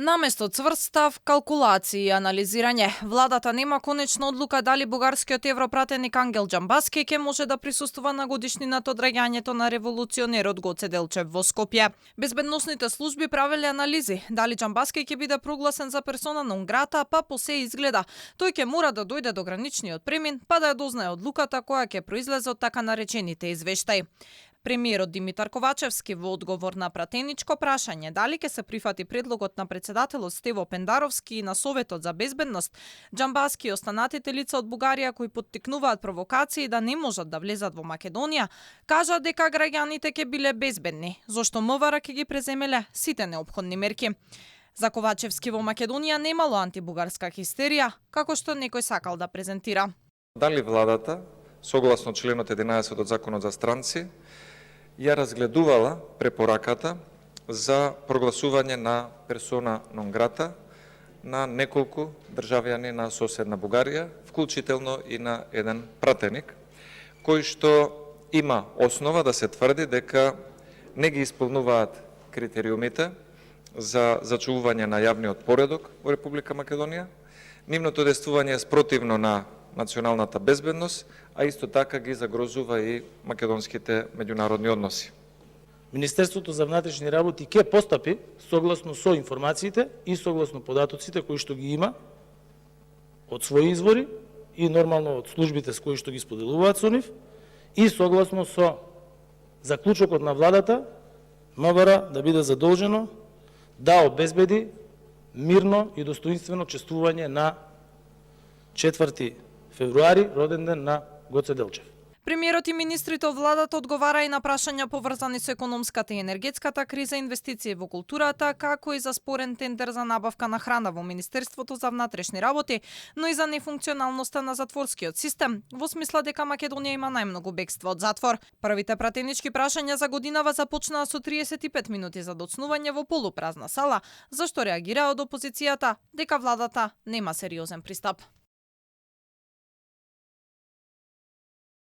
Наместо цврст став, калкулации и анализирање, владата нема конечна одлука дали бугарскиот европратеник Ангел Џамбаски ќе може да присуствува на годишнината од раѓањето на револуционерот Гоце Делчев во Скопје. Безбедносните служби правеле анализи дали Џамбаски ќе биде прогласен за персона нон грата, па по се изгледа тој ќе мора да дојде до граничниот премин, па да ја дознае одлуката која ќе произлезе од така наречените извештаи. Премиерот Димитар Ковачевски во одговор на пратеничко прашање дали ќе се прифати предлогот на председателот Стево Пендаровски и на Советот за безбедност, Џамбаски и останатите лица од Бугарија кои поттикнуваат провокации да не можат да влезат во Македонија, кажа дека граѓаните ќе биле безбедни, зашто МВР ќе ги преземеле сите неопходни мерки. За Ковачевски во Македонија немало антибугарска хистерија, како што некој сакал да презентира. Дали владата, согласно членот 11 од Законот за странци, ја разгледувала препораката за прогласување на персона нон грата на неколку државјани на соседна Бугарија, вклучително и на еден пратеник, кој што има основа да се тврди дека не ги исполнуваат критериумите за зачувување на јавниот поредок во Република Македонија, нивното действување е спротивно на националната безбедност, а исто така ги загрозува и македонските меѓународни односи. Министерството за внатрешни работи ќе постапи согласно со информациите и согласно податоците кои што ги има од своји извори и нормално од службите с кои што ги споделуваат со нив и согласно со заклучокот на владата МВР да биде задолжено да обезбеди мирно и достоинствено чествување на 4 февруари, роден ден на Гоце Делчев. Премиерот и министрите од владата одговара и на прашања поврзани со економската и енергетската криза, инвестиции во културата, како и за спорен тендер за набавка на храна во Министерството за внатрешни работи, но и за нефункционалноста на затворскиот систем, во смисла дека Македонија има најмногу бегства од затвор. Првите пратенички прашања за годинава започнаа со 35 минути за доцнување во полупразна сала, зашто реагираа од опозицијата дека владата нема сериозен пристап.